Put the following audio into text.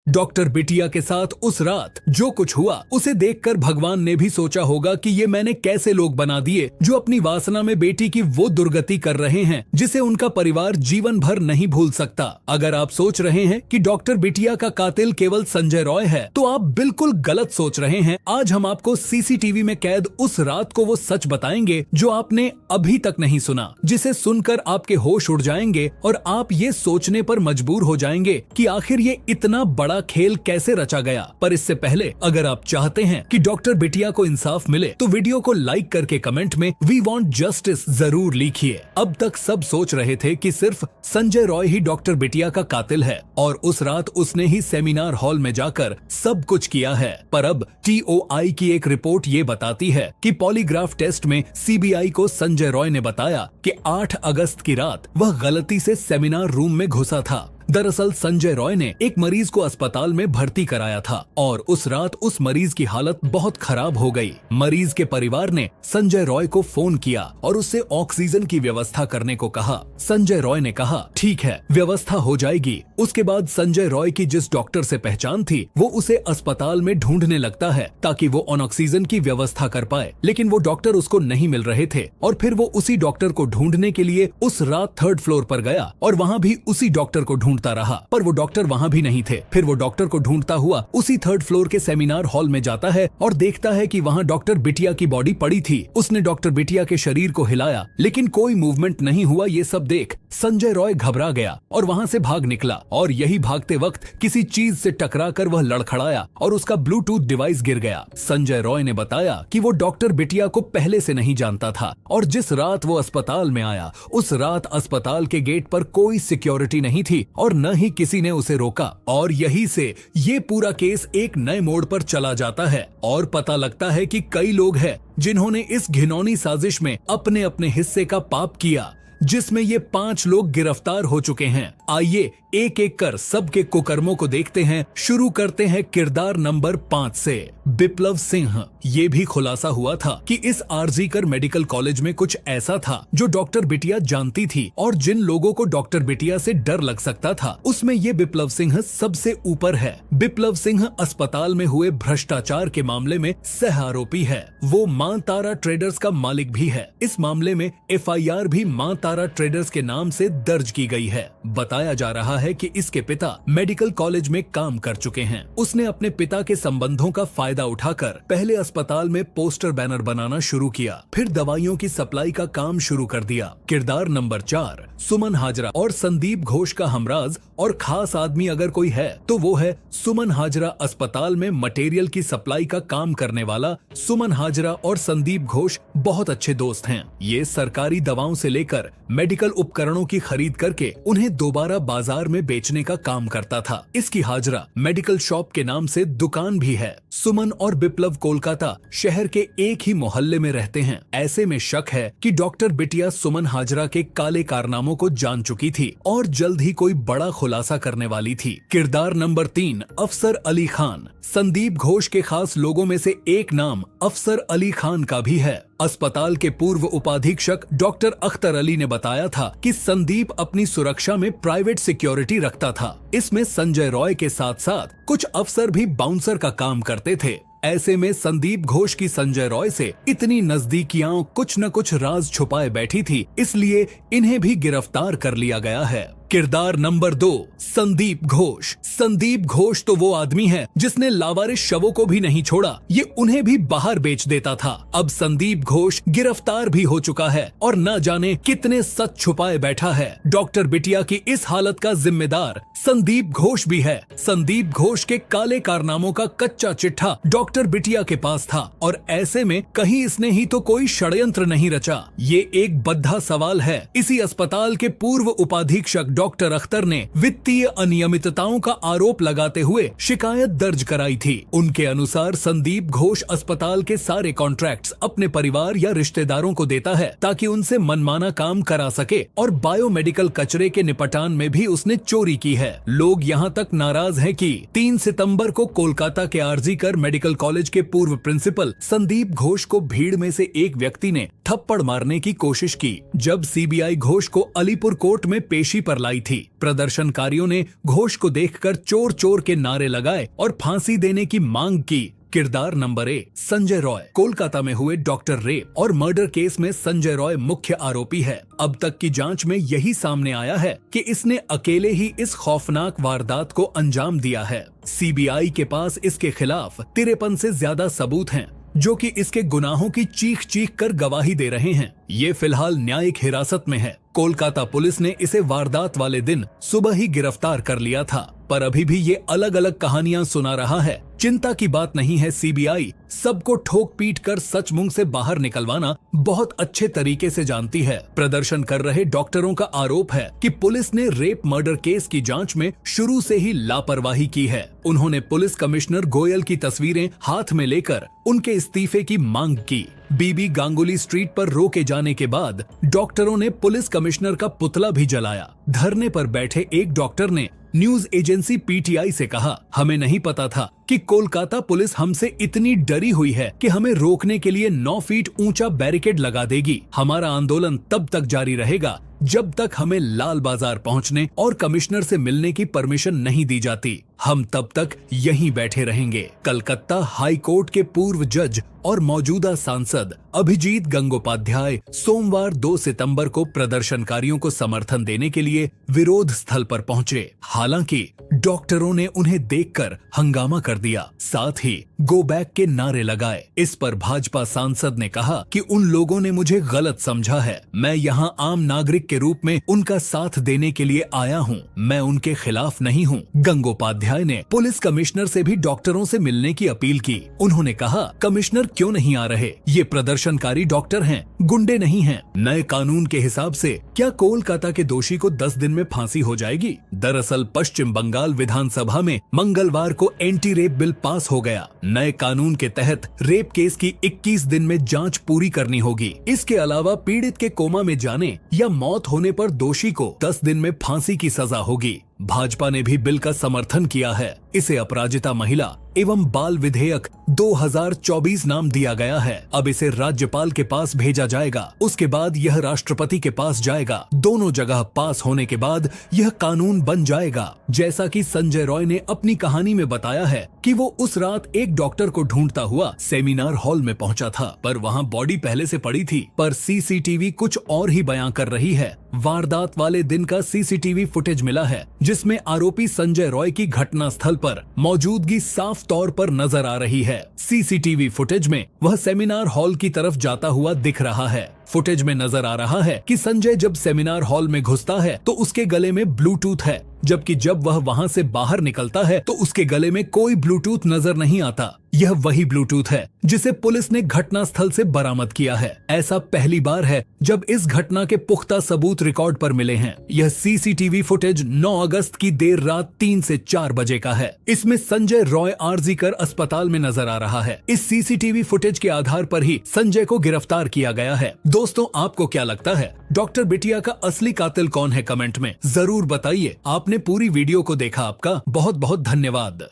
Doctor बिटिया के साथ उस रात जो कुछ हुआ उसे देखकर भगवान ने भी सोचा होगा कि ये मैंने कैसे लोग बना दिए जो अपनी वासना में बेटी की वो दुर्गति कर रहे हैं जिसे उनका परिवार जीवन भर नहीं भूल सकता। अगर आप सोच रहे हैं कि डॉक्टर बिटिया का कातिल केवल संजय रॉय है तो आप बिल्कुल गलत सोच रहे हैं। आज हम आपको सीसीटीवी में कैद उस रात को वो सच बताएंगे जो आपने अभी तक नहीं सुना, जिसे सुनकर आपके होश उड़ जाएंगे और आप ये सोचने पर मजबूर हो जाएंगे कि आखिर ये इतना बड़ा खेल कैसे रचा गया। पर इससे पहले अगर आप चाहते हैं कि डॉक्टर बिटिया को इंसाफ मिले तो वीडियो को लाइक करके कमेंट में वी वांट जस्टिस जरूर लिखिए। अब तक सब सोच रहे थे कि सिर्फ संजय रॉय ही डॉक्टर बिटिया का कातिल है और उस रात उसने ही सेमिनार हॉल में जाकर सब कुछ किया है। पर अब TOI की एक रिपोर्ट ये बताती है कि पॉलीग्राफ टेस्ट में CBI को संजय रॉय ने बताया कि 8 अगस्त की रात वह गलती से सेमिनार रूम में घुसा था। दरअसल संजय रॉय ने एक मरीज को अस्पताल में भर्ती कराया था और उस रात उस मरीज की हालत बहुत खराब हो गई। मरीज के परिवार ने संजय रॉय को फोन किया और उससे ऑक्सीजन की व्यवस्था करने को कहा। संजय रॉय ने कहा ठीक है, व्यवस्था हो जाएगी। उसके बाद संजय रॉय की जिस डॉक्टर से पहचान थी वो उसे अस्पताल में ढूंढने लगता है ताकि वो ऑक्सीजन की व्यवस्था कर पाए, लेकिन वो डॉक्टर उसको नहीं मिल रहे थे और फिर वो उसी डॉक्टर को ढूंढने के लिए उस रात 3rd फ्लोर पर गया और वहाँ भी उसी डॉक्टर को ढूंढता रहा, पर वो डॉक्टर वहाँ भी नहीं थे। फिर वो डॉक्टर को ढूंढता हुआ उसी 3rd फ्लोर के सेमिनार हॉल में जाता है और देखता है कि वहाँ डॉक्टर बिटिया की बॉडी पड़ी थी। उसने डॉक्टर बिटिया के शरीर को हिलाया लेकिन कोई मूवमेंट नहीं हुआ। ये सब देख संजय रॉय घबरा गया और वहाँ से भाग निकला और यही भागते वक्त किसी चीज से टकराकर वह लड़खड़ाया और उसका ब्लूटूथ डिवाइस गिर गया। संजय रॉय ने बताया कि वो डॉक्टर बिटिया को पहले से नहीं जानता था और जिस रात वो अस्पताल में आया उस रात अस्पताल के गेट पर कोई सिक्योरिटी नहीं थी और न ही किसी ने उसे रोका। और यही से ये पूरा केस एक नए मोड़ पर चला जाता है और पता लगता है कि कई लोग हैं जिन्होंने इस घिनौनी साजिश में अपने अपने हिस्से का पाप किया, जिसमें ये 5 लोग गिरफ्तार हो चुके हैं। आइए एक एक कर सबके कुकर्मों को देखते हैं। शुरू करते हैं किरदार नंबर 5 से। बिप्लव सिंह। ये भी खुलासा हुआ था कि इस आरजीकर मेडिकल कॉलेज में कुछ ऐसा था जो डॉक्टर बिटिया जानती थी और जिन लोगों को डॉक्टर बिटिया से डर लग सकता था उसमें ये बिप्लव सिंह सबसे ऊपर है। बिप्लव सिंह अस्पताल में हुए भ्रष्टाचार के मामले में सह आरोपी है। वो मां तारा ट्रेडर्स का मालिक भी है। इस मामले में FIR भी मां तारा ट्रेडर्स के नाम से दर्ज की गई है। बताया जा रहा है कि इसके पिता मेडिकल कॉलेज में काम कर चुके हैं। उसने अपने पिता के संबंधों का फायदा उठाकर पहले अस्पताल में पोस्टर बैनर बनाना शुरू किया, फिर दवाइयों की सप्लाई का काम शुरू कर दिया। किरदार नंबर 4। सुमन हाजरा और संदीप घोष का हमराज और खास आदमी अगर कोई है तो वो है सुमन हाजरा। अस्पताल में मटेरियल की सप्लाई का काम करने वाला सुमन हाजरा और संदीप घोष बहुत अच्छे दोस्त हैं। ये सरकारी दवाओं से लेकर मेडिकल उपकरणों की खरीद करके उन्हें दोबारा बाजार में बेचने का काम करता था। इसकी हाजरा मेडिकल शॉप के नाम से दुकान भी है। सुमन और बिप्लव कोलकाता शहर के एक ही मोहल्ले में रहते हैं। ऐसे में शक है कि डॉक्टर बिटिया सुमन हाजरा के काले कारनामों को जान चुकी थी और जल्द ही कोई बड़ा खुलासा करने वाली थी। किरदार नंबर 3। अफसर अली खान। संदीप घोष के खास लोगों में से एक नाम अफसर अली खान का भी है। अस्पताल के पूर्व उपाधीक्षक डॉक्टर अख्तर अली ने बताया था कि संदीप अपनी सुरक्षा में प्राइवेट सिक्योरिटी रखता था। इसमें संजय रॉय के साथ साथ कुछ अफसर भी बाउंसर का काम करते थे। ऐसे में संदीप घोष की संजय रॉय से इतनी नजदीकियां कुछ न कुछ राज छुपाए बैठी थी, इसलिए इन्हें भी गिरफ्तार कर लिया गया है। किरदार नंबर 2। संदीप घोष। संदीप घोष तो वो आदमी है जिसने लावारिस शवों को भी नहीं छोड़ा, ये उन्हें भी बाहर बेच देता था। अब संदीप घोष गिरफ्तार भी हो चुका है और न जाने कितने सच छुपाए बैठा है। डॉक्टर बिटिया की इस हालत का जिम्मेदार संदीप घोष भी है। संदीप घोष के काले कारनामों का कच्चा चिट्ठा डॉक्टर बिटिया के पास था और ऐसे में कहीं इसने ही तो कोई षड्यंत्र नहीं रचा। ये एक बद्धा सवाल है। इसी अस्पताल के पूर्व उपाधीक्षक डॉक्टर अख्तर ने वित्तीय अनियमितताओं का आरोप लगाते हुए शिकायत दर्ज कराई थी। उनके अनुसार संदीप घोष अस्पताल के सारे कॉन्ट्रैक्ट्स अपने परिवार या रिश्तेदारों को देता है ताकि उनसे मनमाना काम करा सके और बायोमेडिकल कचरे के निपटान में भी उसने चोरी की है। लोग यहाँ तक नाराज हैं कि 3 सितंबर को कोलकाता के आरजीकर मेडिकल कॉलेज के पूर्व प्रिंसिपल संदीप घोष को भीड़ में से एक व्यक्ति ने थप्पड़ मारने की कोशिश की। जब CBI घोष को अलीपुर कोर्ट में पेशी पर चलाई थी। प्रदर्शनकारियों ने घोष को देखकर चोर चोर के नारे लगाए और फांसी देने की मांग की। किरदार नंबर 1, संजय रॉय। कोलकाता में हुए डॉक्टर रेप और मर्डर केस में संजय रॉय मुख्य आरोपी है। अब तक की जांच में यही सामने आया है कि इसने अकेले ही इस खौफनाक वारदात को अंजाम दिया है। सीबीआई के पास इसके खिलाफ 53 से ज्यादा सबूत हैं, जो कि इसके गुनाहों की चीख चीख कर गवाही दे रहे हैं। ये फिलहाल न्यायिक हिरासत में है। कोलकाता पुलिस ने इसे वारदात वाले दिन सुबह ही गिरफ्तार कर लिया था, पर अभी भी ये अलग अलग कहानियां सुना रहा है। चिंता की बात नहीं है, सीबीआई सबको ठोक पीट कर सच मुंह से बाहर निकलवाना बहुत अच्छे तरीके से जानती है। प्रदर्शन कर रहे डॉक्टरों का आरोप है कि पुलिस ने रेप मर्डर केस की जांच में शुरू से ही लापरवाही की है। उन्होंने पुलिस कमिश्नर गोयल की तस्वीरें हाथ में लेकर उनके इस्तीफे की मांग की। बीबी गांगुली स्ट्रीट पर रोके जाने के बाद डॉक्टरों ने पुलिस कमिश्नर का पुतला भी जलाया। धरने पर बैठे एक डॉक्टर ने न्यूज एजेंसी पीटीआई से कहा, हमें नहीं पता था कि कोलकाता पुलिस हमसे इतनी डरी हुई है कि हमें रोकने के लिए 9 फीट ऊंचा बैरिकेड लगा देगी। हमारा आंदोलन तब तक जारी रहेगा जब तक हमें लाल बाजार पहुंचने और कमिश्नर से मिलने की परमिशन नहीं दी जाती। हम तब तक यहीं बैठे रहेंगे। कलकत्ता हाई कोर्ट के पूर्व जज और मौजूदा सांसद अभिजीत गंगोपाध्याय सोमवार 2 सितंबर को प्रदर्शनकारियों को समर्थन देने के लिए विरोध स्थल पर पहुंचे। हालांकि डॉक्टरों ने उन्हें देखकर हंगामा कर दिया, साथ ही गो बैक के नारे लगाए। इस पर भाजपा सांसद ने कहा कि उन लोगों ने मुझे गलत समझा है। मैं यहाँ आम नागरिक के रूप में उनका साथ देने के लिए आया हूँ, मैं उनके खिलाफ नहीं हूँ। गंगोपाध्याय ने पुलिस कमिश्नर से भी डॉक्टरों से मिलने की अपील की। उन्होंने कहा, कमिश्नर क्यों नहीं आ रहे? ये प्रदर्शनकारी डॉक्टर हैं, गुंडे नहीं हैं। नए कानून के हिसाब से क्या कोलकाता के दोषी को 10 दिन में फांसी हो जाएगी? दरअसल पश्चिम बंगाल विधानसभा में मंगलवार को एंटी रेप बिल पास हो गया। नए कानून के तहत रेप केस की 21 दिन में जांच पूरी करनी होगी। इसके अलावा पीड़ित के कोमा में जाने या मौत होने पर दोषी को 10 दिन में फांसी की सजा होगी। भाजपा ने भी बिल का समर्थन किया है। इसे अपराजिता महिला एवं बाल विधेयक 2024 नाम दिया गया है। अब इसे राज्यपाल के पास भेजा जाएगा, उसके बाद यह राष्ट्रपति के पास जाएगा। दोनों जगह पास होने के बाद यह कानून बन जाएगा। जैसा कि संजय रॉय ने अपनी कहानी में बताया है कि वो उस रात एक डॉक्टर को ढूंढता हुआ सेमिनार हॉल में पहुंचा था, पर वहां बॉडी पहले से पड़ी थी, पर सीसीटीवी कुछ और ही बयां कर रही है। वारदात वाले दिन का सीसीटीवी फुटेज मिला है, जिसमें आरोपी संजय रॉय की घटना स्थल पर मौजूदगी साफ तौर पर नजर आ रही है। सीसीटीवी फुटेज में वह सेमिनार हॉल की तरफ जाता हुआ दिख रहा है। फुटेज में नजर आ रहा है कि संजय जब सेमिनार हॉल में घुसता है तो उसके गले में ब्लूटूथ है, जबकि जब वह वहां से बाहर निकलता है तो उसके गले में कोई ब्लूटूथ नजर नहीं आता। यह वही ब्लूटूथ है जिसे पुलिस ने घटना स्थल से बरामद किया है। ऐसा पहली बार है जब इस घटना के पुख्ता सबूत रिकॉर्ड पर मिले हैं। यह सीसीटीवी फुटेज 9 अगस्त की देर रात 3 से 4 बजे का है। इसमें संजय रॉय आरजी कर अस्पताल में नजर आ रहा है। इस सीसीटीवी फुटेज के आधार पर ही संजय को गिरफ्तार किया गया है। दोस्तों, आपको क्या लगता है डॉक्टर बिटिया का असली कातिल कौन है? कमेंट में जरूर बताइए। आपने पूरी वीडियो को देखा, आपका बहुत बहुत धन्यवाद।